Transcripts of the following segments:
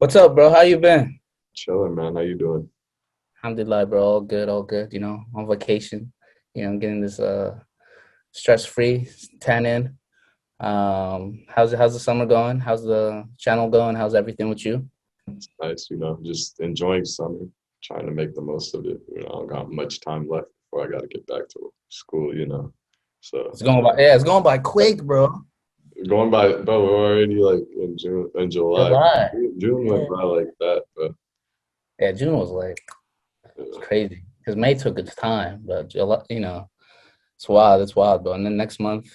What's up, bro? How you been? Chilling, man. How you doing? Alhamdulillah, bro. All good, all good. On vacation. Getting this stress-free tan in. How's the summer going? How's the channel going? How's everything with you? It's nice, just enjoying summer, trying to make the most of it. I don't got much time left before I got to get back to school. So It's going by quick, bro. going by, but we're already like in June and July. July. June Yeah. went by like that, but Yeah, June was like it's uh, crazy. Because May took its time, but July, it's wild, it's wild, bro. And then next month,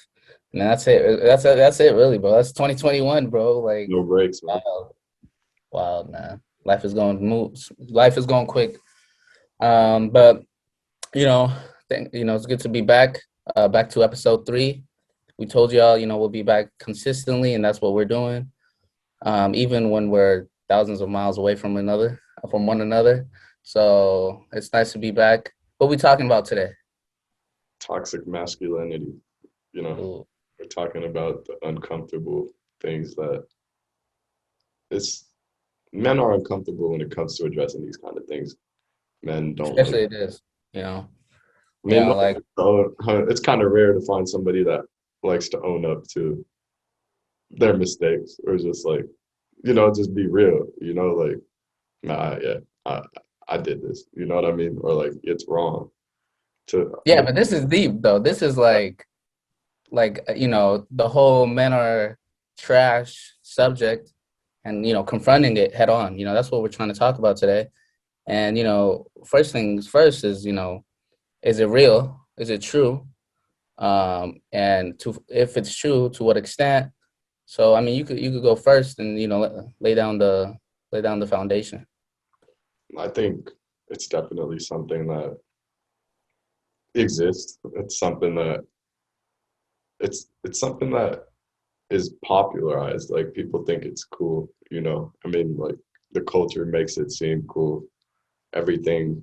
and then that's it. That's it really, bro. That's 2021, bro. Like no breaks, man. wild, wild, man. Life is going quick. But it's good to be back. Back to episode 3. We told y'all, we'll be back consistently, and that's what we're doing. Even when we're thousands of miles away from one another. So it's nice to be back. What we talking about today? Toxic masculinity. You know, Ooh. we're talking about the uncomfortable things that it's men are uncomfortable when it comes to addressing these kind of things. Men don't like. Especially it is, you know, I mean, no, like it's kind of rare to find somebody that likes to own up to their mistakes or just like, just be real, like, nah, yeah, I did this, you know what I mean? Or like, it's wrong to, yeah, but this is deep though. This is the whole men are trash subject and confronting it head on. That's what we're trying to talk about today. And first things first is is it real? Is it true? And to if it's true, to what extent? So I mean, you could go first and lay down the foundation. I think it's definitely something that exists. It's something that is popularized. Like people think it's cool, I mean, like the culture makes it seem cool. Everything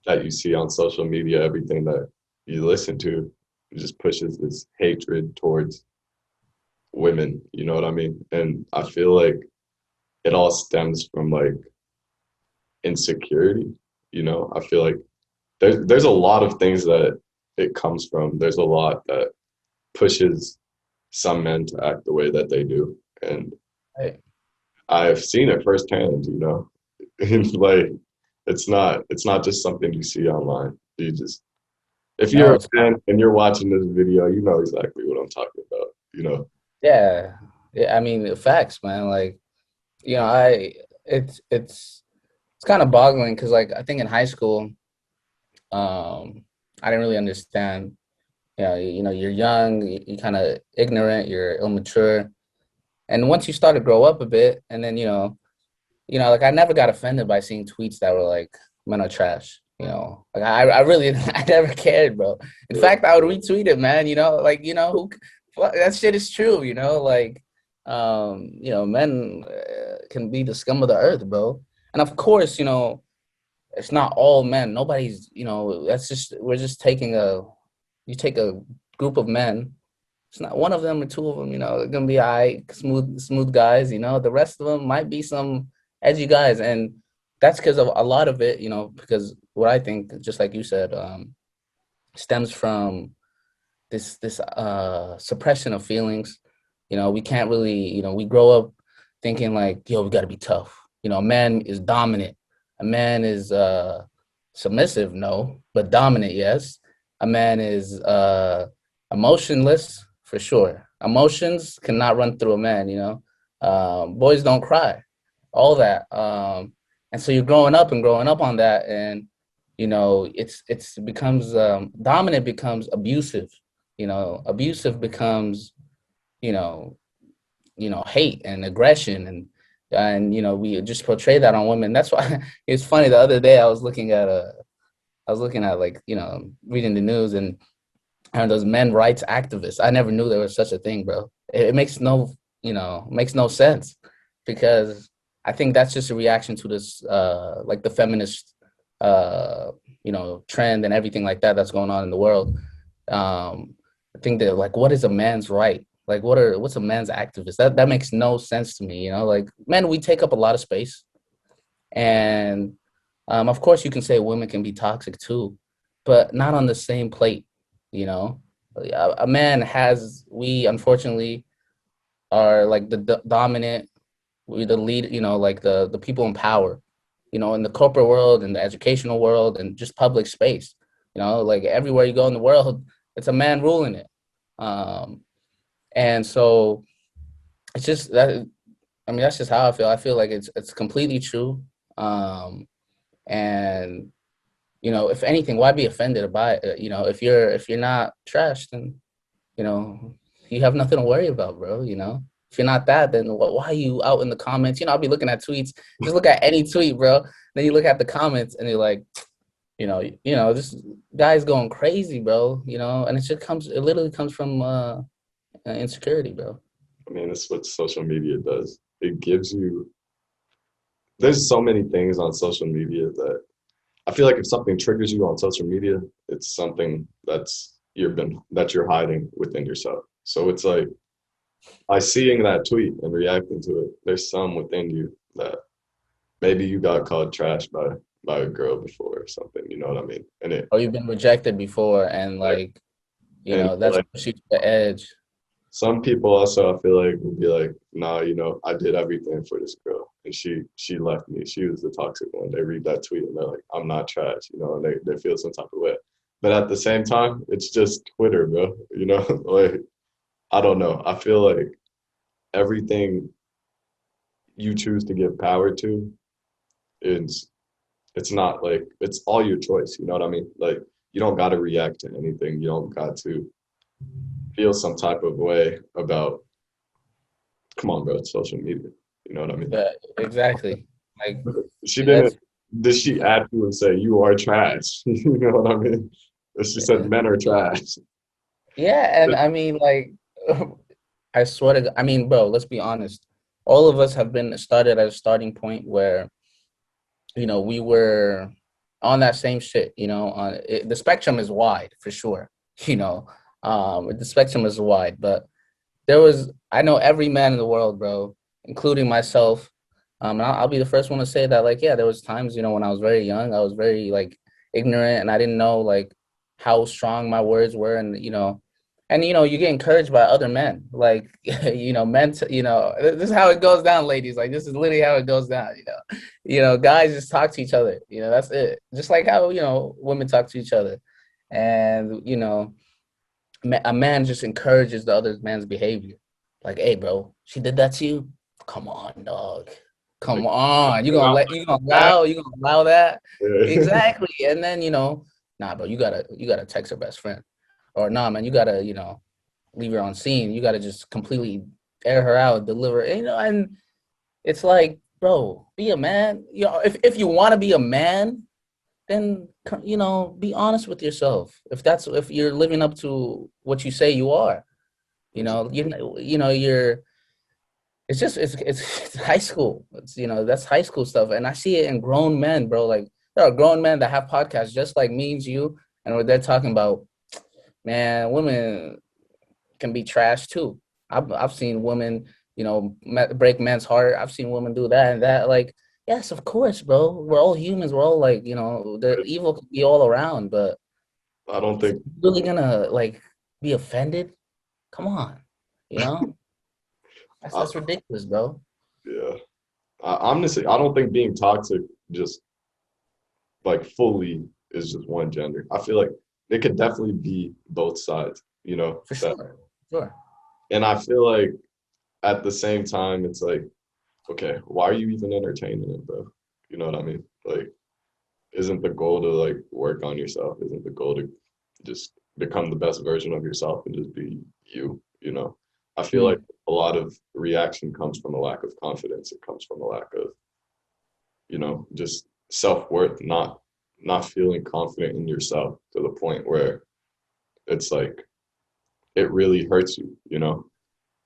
that you see on social media, everything that you listen to, just pushes this hatred towards women. You know what I mean? And I feel like it all stems from like insecurity. I feel like there's a lot of things that it comes from. There's a lot that pushes some men to act the way that they do, and Right. I've seen it firsthand. And like it's not just something you see online. You just if you're No, a it's fan and you're watching this video, you know exactly what I'm talking about. yeah. Yeah, I mean, facts, man. Like, I it's kind of boggling because like I think in high school, I didn't really understand. You're young, you're kind of ignorant, you're immature, and once you start to grow up a bit, and then like I never got offended by seeing tweets that were like men are trash. Like I really I never cared, bro. In Yeah. fact, I would retweet it, man. Like that shit is true. Like men can be the scum of the earth, bro. And of course, it's not all men. Nobody's, that's just we're just taking a you take a group of men. It's not one of them or two of them, they're gonna be smooth guys. The rest of them might be some edgy guys, and that's because of a lot of it. Because what I think, just like you said, stems from this suppression of feelings. We can't really, we grow up thinking like, yo, we got to be tough. A man is dominant. A man is submissive, no, but dominant, yes. A man is emotionless, for sure. Emotions cannot run through a man. Boys don't cry, all that. And so you're growing up on that, and it's becomes dominant becomes abusive. Abusive becomes you know hate and aggression, and we just portray that on women. That's why it's funny. The other day I was looking at like reading the news, and those men rights activists. I never knew there was such a thing, bro. It makes no sense, because I think that's just a reaction to this like the feminist trend and everything like that that's going on in the world. I think that, like, what is a man's right? Like, what's a man's activist? That makes no sense to me. You know, like men, we take up a lot of space, and of course, you can say women can be toxic too, but not on the same plate. You know, a man has we unfortunately are like the dominant, we the lead. You know, like the people in power. You know, in the corporate world, in the educational world, and just public space. You know, like everywhere you go in the world, it's a man ruling it. Um, and so it's just that. I mean, that's just how I feel. I feel like it's completely true. Um, and you know, if anything, why be offended by it? You know, if you're not trash, then you know you have nothing to worry about, bro. You know, if you're not that, then why are you out in the comments? You know, I'll be looking at tweets. Just look at any tweet, bro. Then you look at the comments, and you're like, this guy's going crazy, bro. You know, and it literally comes from insecurity, bro. I mean, that's what social media does. It gives you, there's so many things on social media that I feel like if something triggers you on social media, it's something that you're hiding within yourself. So it's like by seeing that tweet and reacting to it, there's some within you that maybe you got called trash by a girl before or something. You know what I mean? Or you've been rejected before, and Like like, and that's like pushed you to the edge. some people also I feel like will be like, nah, I did everything for this girl and she left me. She was the toxic one. They read that tweet and they're like, I'm not trash, and they feel some type of way. But at the same time, it's just Twitter, bro. Like I don't know. I feel like everything you choose to give power to is it's not like it's all your choice, you know what I mean? Like you don't gotta react to anything. You don't got to feel some type of way about come on, bro, it's social media. You know what I mean? Yeah, exactly. Like She didn't. that's Did she add you and say you are trash? You know what I mean? She said men are trash. yeah, and I mean, like, I swear to God, I mean, bro, let's be honest. All of us have been started at a starting point where we were on that same shit. The spectrum is wide for sure. You know, the spectrum is wide, but I know every man in the world, bro, including myself. And I'll be the first one to say that, like, yeah, there was times, when I was very young, I was very like ignorant, and I didn't know like how strong my words were, and you get encouraged by other men, like, this is how it goes down, ladies. Like, this is literally how it goes down. Guys just talk to each other. That's it. Just like how women talk to each other, and a man just encourages the other man's behavior. Like, hey, bro, she did that to you? Come on, dog. Come Like, on. that. You gonna allow that? Yeah. Exactly. And then, nah, bro, you gotta text her best friend. Or nah, man, you gotta, leave her on scene. You gotta just completely air her out, deliver, and it's like, bro, be a man. If you wanna be a man, then be honest with yourself. If you're living up to what you say you are, you're it's high school. That's high school stuff, and I see it in grown men, bro. Like, there are grown men that have podcasts just like me and you, and where they're talking about, man, women can be trash too. I've seen women, break men's heart. I've seen women do that and that. Like, yes, of course, bro. We're all humans. We're all like, the evil can be all around, but I don't think. really gonna like be offended? Come on, you know? I, That's ridiculous, bro. yeah. Honestly, I don't think being toxic just like fully is just one gender. I feel like it could definitely be both sides. For That, sure. Sure. and I feel like at the same time, it's like, okay, why are you even entertaining it, bro? You know what I mean? Like, isn't the goal to like work on yourself? Isn't the goal to just become the best version of yourself and just be you? I feel like Mm. a lot of reaction comes from a lack of confidence. It comes from a lack of, just self-worth, not feeling confident in yourself to the point where it's like it really hurts you,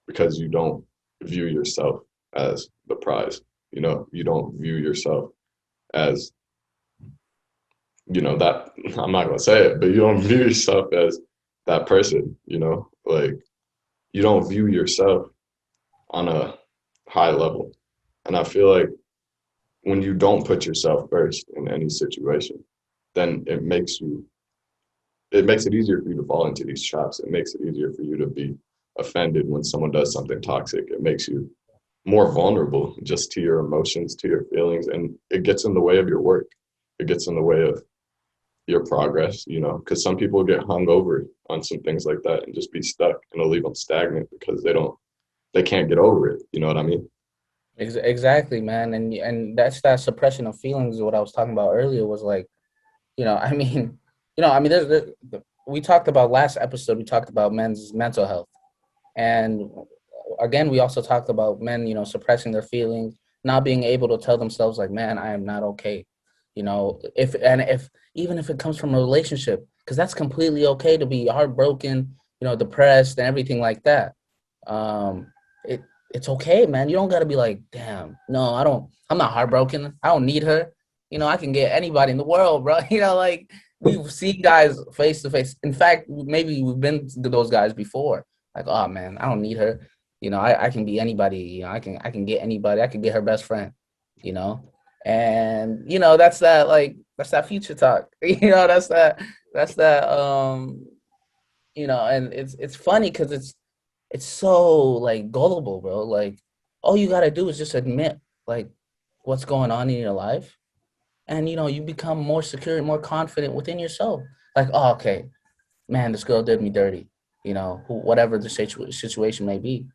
because you don't view yourself as the prize. You don't view yourself as that I'm not gonna say it, but you don't view yourself as that person, like you don't view yourself on a high level. And I feel like when you don't put yourself first in any situation, then it makes it easier for you to fall into these traps. It makes it easier for you to be offended when someone does something toxic. It makes you more vulnerable just to your emotions, to your feelings, and it gets in the way of your work. It gets in the way of your progress, you know, because some people get hung over on some things like that and just be stuck, and it'll leave them stagnant because they can't get over it. You know what I mean? Exactly, man. And that's that suppression of feelings. What I was talking about earlier was like, I mean, we talked about last episode. We talked about men's mental health, and again, we also talked about men, suppressing their feelings, not being able to tell themselves like, man, I am not okay. If even if it comes from a relationship, because that's completely okay to be heartbroken, depressed and everything like that. Um, it it's okay, man. You don't got to be like, damn, no, I'm not heartbroken. I don't need her. I can get anybody in the world, bro. Like we've seen guys face to face. In fact, maybe we've been to those guys before. Like, oh man, I don't need her. I can be anybody. I can get anybody. I can get her best friend. You know, and that's that future talk. That's that. And it's funny because it's so like gullible, bro. Like all you gotta do is just admit like what's going on in your life, and you become more secure and more confident within yourself. Like, oh, okay, man, this girl did me dirty. Whatever the situation may be.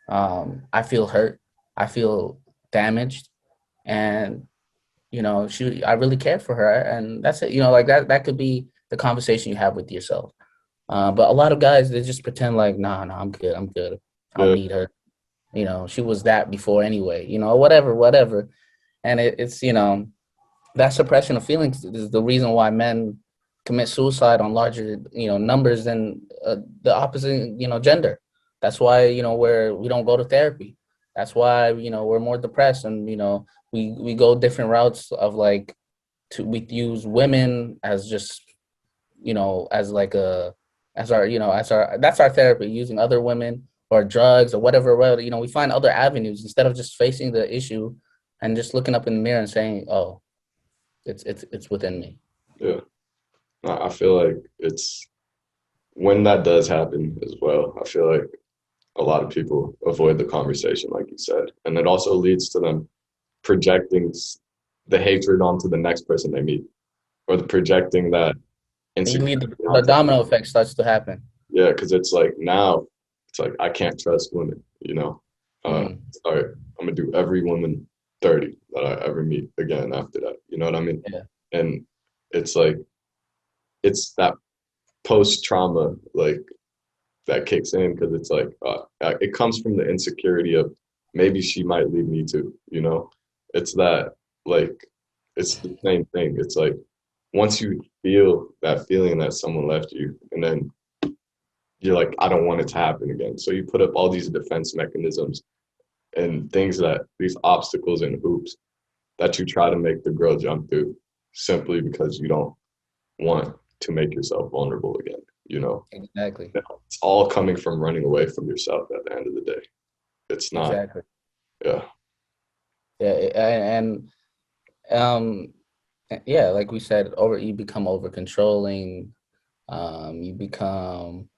I feel hurt. I feel damaged, and I really cared for her, and that's it. Like that could be the conversation you have with yourself. But a lot of guys, they just pretend like, nah, nah, I'm good. I'm good. I don't Yeah, need her. She was that before anyway, whatever. And it's that suppression of feelings is the reason why men commit suicide on larger, numbers than the opposite, gender. That's why, we don't go to therapy. That's why, we're more depressed, and, we go different routes of like, we use women as just, as like that's our therapy, using other women or drugs or whatever. We find other avenues instead of just facing the issue and just looking up in the mirror and saying, oh, it's within me. yeah. I feel like it's when that does happen as well. I feel like a lot of people avoid the conversation, like you said, and it also leads to them projecting the hatred onto the next person they meet, or the projecting that And you lead insecurity the onto. domino effect starts to happen. Yeah, because it's like now it's like I can't trust women, you know. Mm, All right, I'm gonna do every woman 30 that I ever meet again after that. You know what I mean? yeah, And it's like it's that post trauma like that kicks in because it's like it comes from the insecurity of maybe she might leave me too, you know? It's that like it's the same thing. It's like once you feel that feeling that someone left you, and then you're like, I don't want it to happen again. So you put up all these defense mechanisms and things that these obstacles and hoops that you try to make the girl jump through simply because you don't want to make yourself vulnerable again, you know? exactly, It's all coming from running away from yourself at the end of the day. It's not, exactly. yeah, Yeah, um, yeah, like we said, you become over controlling. You become,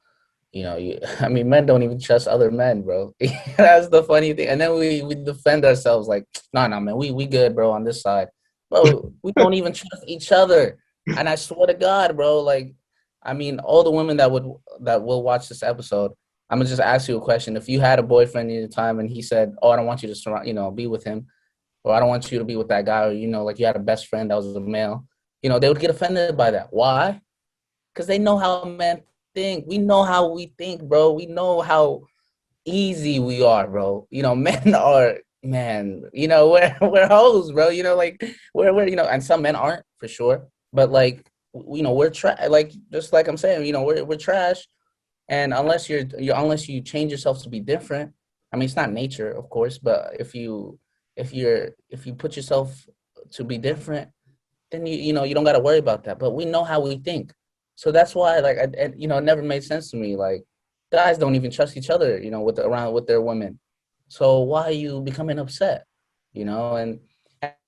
I mean, men don't even trust other men, bro. That's the funny thing. And then we defend ourselves like, no, no, man, we good, bro, on this side. Bro, we don't even trust each other. And I swear to God, bro, like, I mean, all the women that will watch this episode, I'm gonna just ask you a question. If you had a boyfriend at the time and he said, oh, I don't want you to surround, be with him, or I don't want you to be with that guy, or like you had a best friend that was a male, they would get offended by that. Why? Because they know how men think. We know how we think, bro. We know how easy we are, bro. Men are, man. We're hoes, bro. Like we're and some men aren't for sure, but like we're trash. Like just like I'm saying, we're trash. And unless you change yourself to be different, I mean, it's not nature, of course, but if you put yourself to be different, then you don't got to worry about that. But we know how we think, so that's why like it never made sense to me. Like guys don't even trust each other, you know, with their women. So why are you becoming upset? You know, and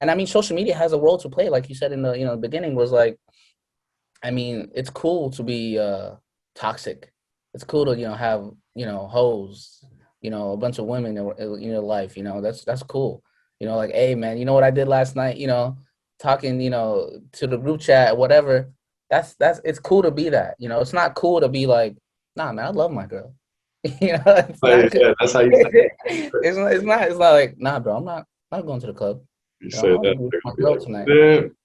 I mean, social media has a role to play, like you said in the beginning, was like, I mean, it's cool to be toxic. It's cool to have hoes, a bunch of women in your life. That's cool. Like, hey man, you know what I did last night? Talking to the group chat, whatever. That's it's cool to be that. It's not cool to be like, nah man, I love my girl. It's not Like, good. yeah, that's how you say it. It's not like, nah bro, I'm not going to the club. You I say want that, to be with they're my gonna be girl like, tonight. damn.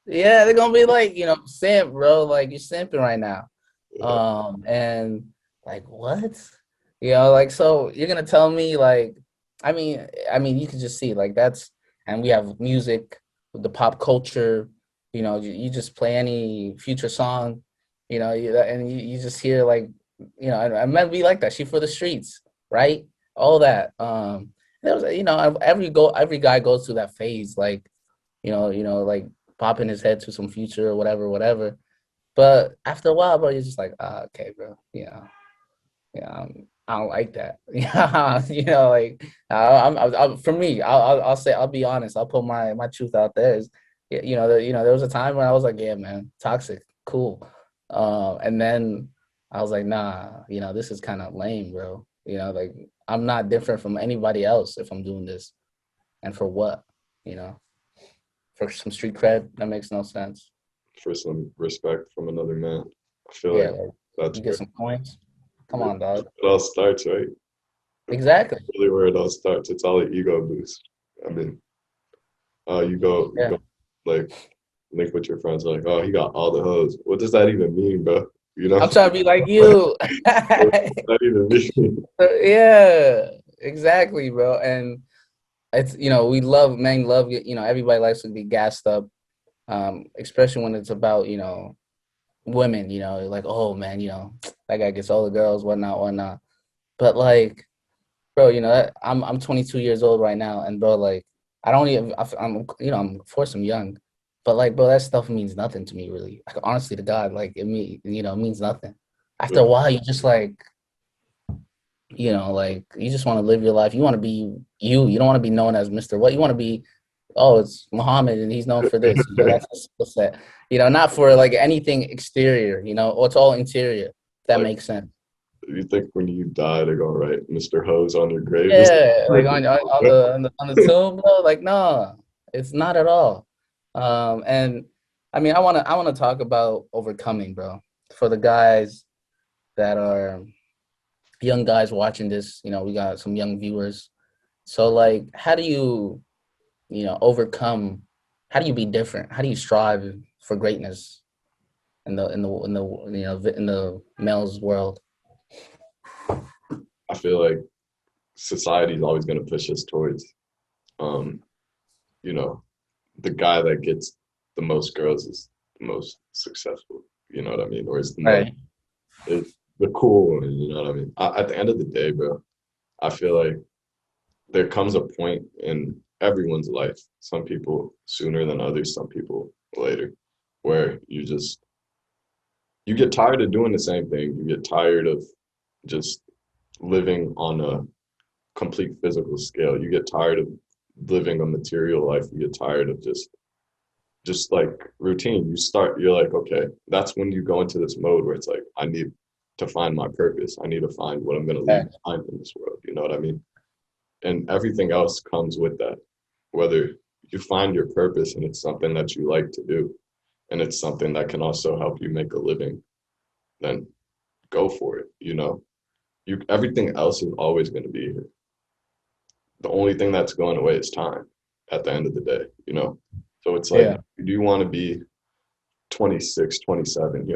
Yeah, they're gonna be like, simp, bro. Like, you're simping right now. Yeah, And like, what? Like, so you're gonna tell me, like, I mean, you can just see, like, and we have music, the pop culture. You just play any Future song, and you just hear, like, I meant be like that. She for the streets, right? All that. There was, every guy goes through that phase, like, like popping his head to some Future or whatever, whatever. But after a while, bro, you're just like, okay, bro, I don't like that. Yeah, like, for me, I'll say, I'll be honest. I'll put my truth out there. There was a time when I was like, yeah, man, toxic, cool. And then I was like, nah, this is kind of lame, bro. Like, I'm not different from anybody else if I'm doing this, and for what? You know, for some street cred, that makes no sense. for some respect from another man. I feel Yeah, like like, that's you get where some points. Come it on, dog. all starts, right? That's Exactly. really where it all starts. It's all an ego boost. I mean, you Yeah. go like link with your friends like, oh, he got all the hoes. What does that even mean, bro? You know, I'm trying to be like what you. does that even mean? Yeah, exactly, bro. And it's, we love, men love it. Everybody likes to be gassed up, especially when it's about, women, like, oh man, that guy gets all the girls, whatnot, whatnot. But like, bro, I'm 22 years old right now, and bro, like, I don't even, I'm, I'm, of course I'm young, but like, bro, that stuff means nothing to me, really. Like, honestly to God, like, it means nothing. After a while, you just like, like, you just want to live your life. You want to be you. You don't want to be known as Mr. What. You want to be, oh, it's Mohamed and he's known for this. That's a skill set. Not for like anything exterior. Or it's all interior. If that Like, makes sense. you think when you die, they're gonna write Mr. Hose on your grave? Yeah, like on the tomb, bro. Like, no, it's not at all. And I mean, I wanna talk about overcoming, bro. For the guys that are young guys watching this, we got some young viewers. So like, how do you, overcome? How do you be different? How do you strive for greatness in the male's world? I feel like society's always gonna push us towards, um, you know, the guy that gets the most girls is the most successful. You know what I mean? Or is the most Right. is the cool one. You know what I mean? At the end of the day, bro, I feel like there comes a point in everyone's life. Some people sooner than others. Some people later, where you get tired of doing the same thing. You get tired of just living on a complete physical scale. You get tired of living a material life. You get tired of just like routine. You're like, okay, that's when you go into this mode where it's like, I need to find my purpose. I need to find what I'm going to leave Right. behind in this world. You know what I mean? And everything else comes with that. Whether you find your purpose and it's something that you like to do, and it's something that can also help you make a living, then go for it. Everything else is always going to be here. The only thing that's going away is time at the end of the day. So it's like, Yeah. do you want to be 26, 27,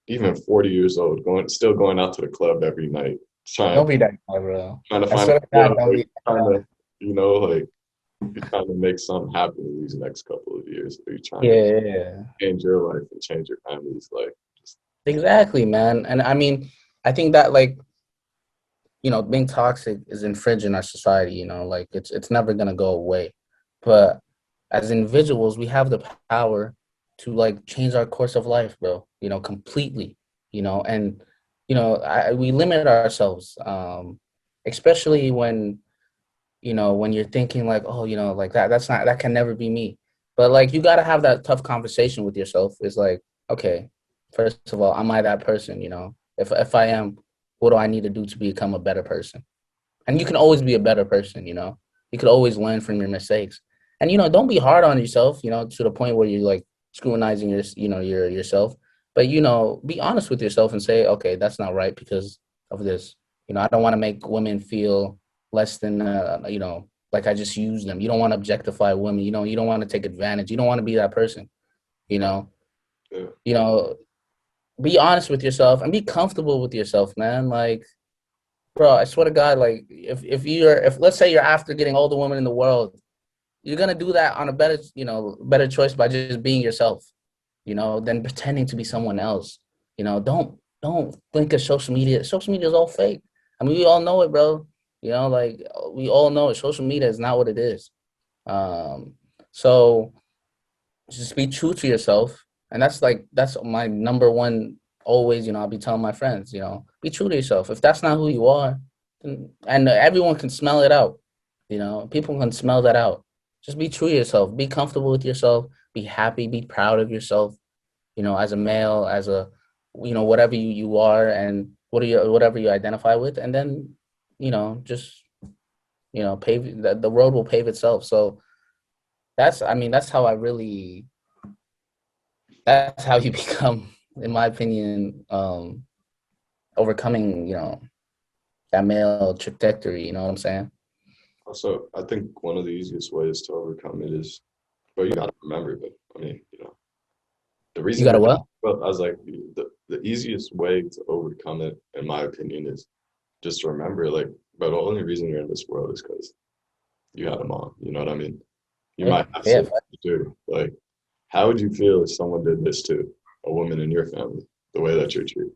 even 40 years old, still going out to the club every night, trying Don't be that guy, bro. trying to I find a swear to God, girl, don't or be trying that to, guy. like you're trying to make something happen in these next couple of years, or you're trying Yeah, to yeah, yeah. change your life and change your family's life. Just Exactly, man. And I mean, I think that, like, being toxic is infringing our society, like, it's never gonna go away. But as individuals, we have the power to, like, change our course of life, bro, completely, and we limit ourselves, especially when, when you're thinking like, oh, like that can never be me. But like, you got to have that tough conversation with yourself. It's like, okay, first of all, am I that person? If I am, what do I need to do to become a better person? And you can always be a better person. You could always learn from your mistakes. And don't be hard on yourself, to the point where you're like scrutinizing yourself. But be honest with yourself and say, okay, that's not right because of this. I don't want to make women feel less than like I just use them. You don't want to objectify women. You don't want to take advantage. You don't want to be that person. You know, Yeah. you know, be honest with yourself and be comfortable with yourself, man. Like, bro, I swear to God, like if let's say you're after getting all the women in the world, you're gonna do that on a better choice by just being yourself, than pretending to be someone else. Don't think of social media. Social media is all fake. I mean, we all know it, bro. Like we all know it. Social media is not what it is. So just be true to yourself. And that's my number one always, I'll be telling my friends, be true to yourself. If that's not who you are, and everyone can smell it out, people can smell that out. Just be true to yourself. Be comfortable with yourself. Be happy. Be proud of yourself. As a male, as a, whatever you are, and whatever you identify with, and then, just pave the road will pave itself. So I mean, that's how you become, in my opinion, overcoming, that male trajectory. You know what I'm saying? Also, I think one of the easiest ways to overcome it is, well, you gotta remember, but I mean, the You reason got to you're, what? well, I was like, the easiest way to overcome it, in my opinion, is just to remember, like, but the only reason you're in this world is because you had a mom. You know what I mean? You Yeah, might have yeah. siblings too. Like, how would you feel if someone did this to a woman in your family, the way that you're treated?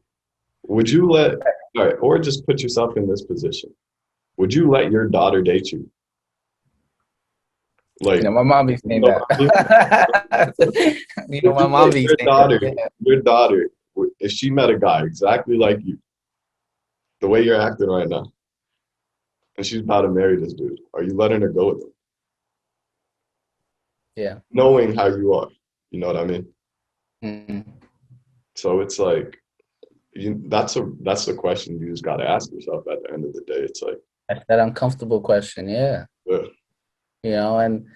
Would you let, all right, or just put yourself in this position? Would you let your daughter date you? Like, My mom be you saying know that. what I mean? Would My you mom let be your saying daughter, that. your daughter, if she met a guy exactly like you, the way you're acting right now, and she's about to marry this dude, are you letting her go with him? Yeah. Knowing how you are, you know what I mean? Mhm. So it's like, that's the question you just got to ask yourself at the end of the day. It's like, That's that uncomfortable question. Yeah. uh, And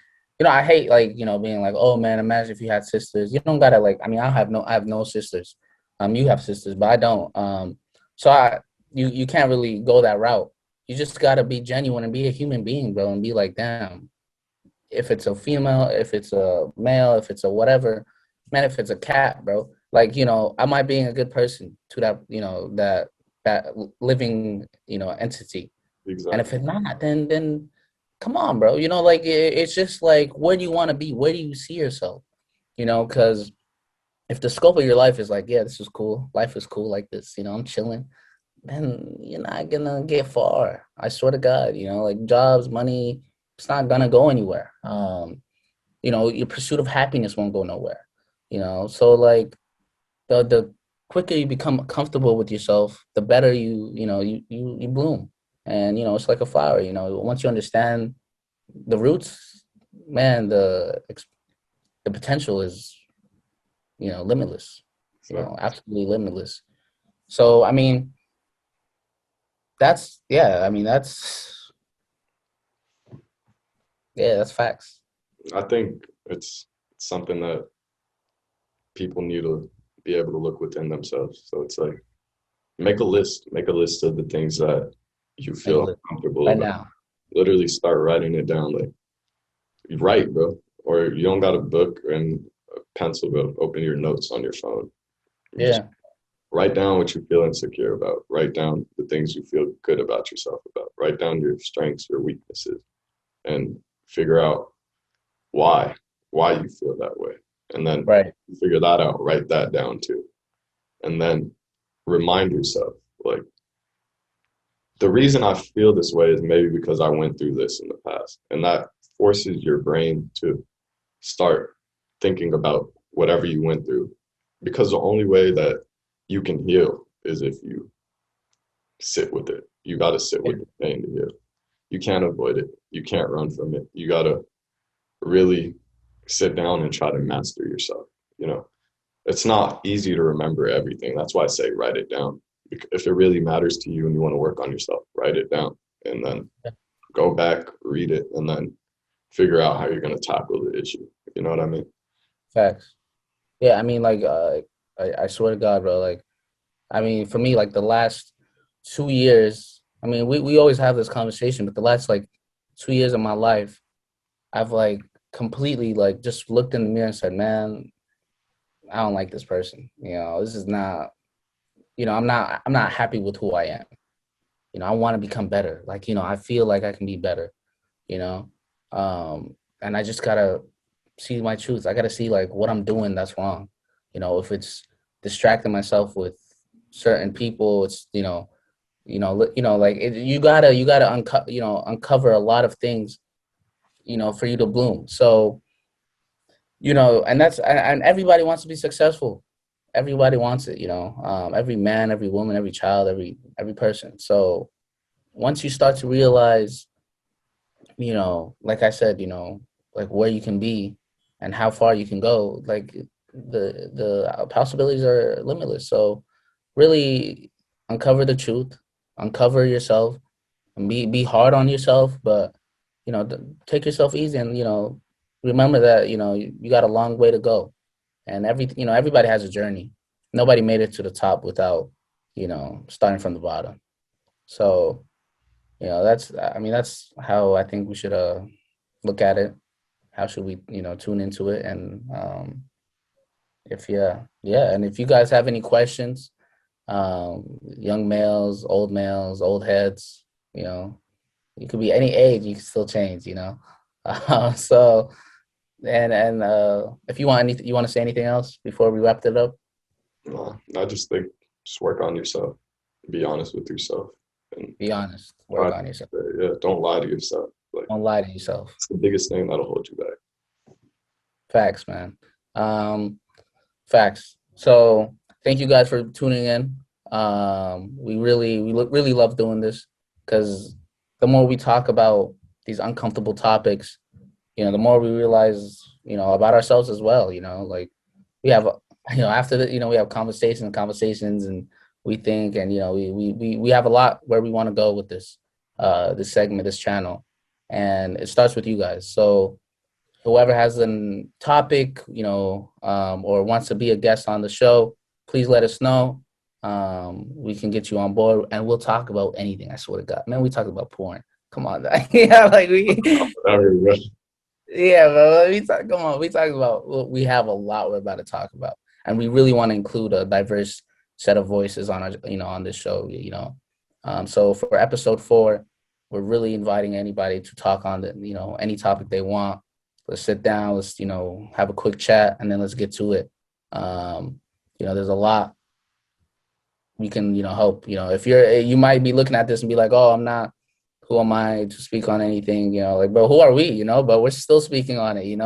I hate, like, being like, oh man, imagine if you had sisters. You don't gotta, like, I mean, I have no sisters. You have sisters, but I don't. So you can't really go that route. You just gotta be genuine and be a human being, bro, and be like, damn, if it's a female, if it's a male, if it's a whatever, man, if it's a cat, bro, like, am I being a good person to that, that living, entity? And if exactly. it's not, then come on, bro. Like it's just like, where do you want to be? Where do you see yourself? Because if the scope of your life is like, yeah, this is cool, life is cool like this, I'm chilling, then you're not gonna get far. I swear to God, like jobs, money, it's not gonna go anywhere. Your pursuit of happiness won't go nowhere. So like the quicker you become comfortable with yourself, the better you bloom. And it's like a flower. Once you understand the roots, man, the potential is limitless. Exactly. Absolutely limitless. So I mean, that's yeah. I mean, that's facts. I think it's something that people need to be able to look within themselves. So it's like, make a list of the things that you Make a feel list comfortable right about. now. Literally start writing it down. Like, you write, bro. Or you don't got a book and a pencil, bro. Open your notes on your phone. And just Yeah. write down what you feel insecure about. Write down the things you feel good about yourself about. Write down your strengths, your weaknesses, and figure out why you feel that way. And then Right. figure that out. Write that down too. And then remind yourself, like, the reason I feel this way is maybe because I went through this in the past. And that forces your brain to start thinking about whatever you went through. Because the only way that you can heal is if you sit with it. You got to sit Yeah. with the pain to heal. You can't avoid it. You can't run from it. You got to really sit down and try to master yourself. You know, it's not easy to remember everything. That's why I say write it down. If it really matters to you and you want to work on yourself, write it down and then go back, read it, and then figure out how you're going to tackle the issue. You know what I mean? Facts. Yeah, I mean, like, I swear to God, bro. Like, I mean, for me, like the last 2 years. I mean, we always have this conversation, but the last like 2 years of my life, I've like completely like just looked in the mirror and said, man, I don't like this person. This is not. I'm not happy with who I am. I want to become better. Like, I feel like I can be better. You know, and I just gotta see my truth. I gotta see like what I'm doing that's wrong. If it's distracting myself with certain people, it's like you gotta uncover a lot of things, for you to bloom. So, and everybody wants to be successful. Everybody wants it. Every man, every woman, every child, every person. So once you start to realize, like I said, like where you can be and how far you can go, like the possibilities are limitless. So really uncover the truth, uncover yourself, and be hard on yourself, but take yourself easy, and remember that you got a long way to go, and everybody has a journey. Nobody made it to the top without starting from the bottom. So that's how I think we should look at it. How should we tune into it? And and if you guys have any questions, young males, old heads, you know you could be any age, you can still change. So and if you want anything, you want to say anything else before we wrapped it up? I just think just work on yourself. Be honest with yourself and Be honest, try work on yourself, yeah, don't lie to yourself. Like don't lie to yourself. it's the biggest thing that'll hold you back. Facts, man. um Facts. So thank you guys for tuning in. We really love doing this, because the more we talk about these uncomfortable topics, the more we realize, about ourselves as well. Like we have, after that, we have conversations, and we think, and we have a lot where we want to go with this segment, this channel, and it starts with you guys. So whoever has a topic, or wants to be a guest on the show, please let us know. We can get you on board, and we'll talk about anything. I swear to God, man, we talk about porn. Come on, yeah, like yeah, bro. Come on, we talk about. We have a lot we're about to talk about, and we really want to include a diverse set of voices on on this show. So for episode 4, we're really inviting anybody to talk on any topic they want. Let's sit down. Let's have a quick chat, and then let's get to it. There's a lot we can help. If you might be looking at this and be like, oh, I'm not. Who am I to speak on anything? Like, bro, who are we? But we're still speaking on it.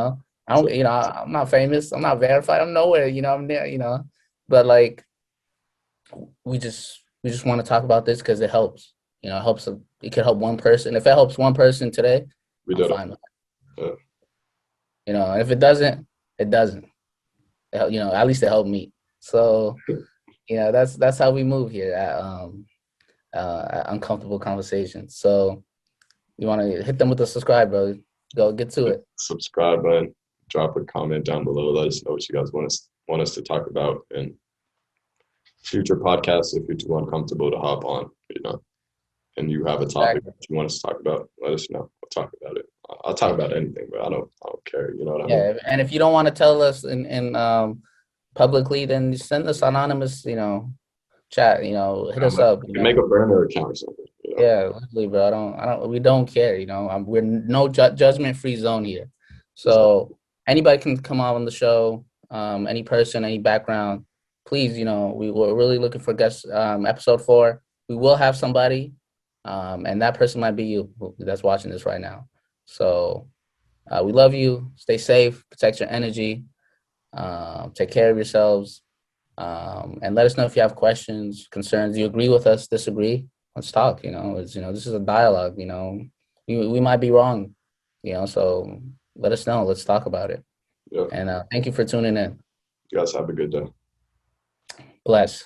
I don't. I'm not famous. I'm not verified. I'm nowhere. I'm there. But like, we just want to talk about this because it helps. It helps. It could help one person. If it helps one person today, We I'm did it. fine with Yeah. it. And if it doesn't, it doesn't. At least it helped me. So, that's how we move here at Uncomfortable Conversations. So you want to hit them with the subscribe, bro. Go get to it. Subscribe button. Drop a comment down below. Let us know what you guys want us to talk about in future podcasts. If you're too uncomfortable to hop on, and you have a topic that you want us to talk about, let us know. We'll talk about it. I'll talk about anything, but I don't care. You know what I mean? Yeah, and if you don't want to tell us in publicly, then send us anonymous, chat. Hit us up. You can make a burner account or something. Yeah, literally, bro. We don't care. We're no judgment free zone here. So anybody can come on the show. Any person, any background. Please, we were really looking for guests. Episode 4, we will have somebody, and that person might be you that's watching this right now. So we love you. Stay safe. Protect your energy. Take care of yourselves. And let us know if you have questions, concerns. You agree with us, disagree. let's talk. It's this is a dialogue. We might be wrong. So let us know. Let's talk about it. Yeah. And thank you for tuning in. You guys have a good day. Bless.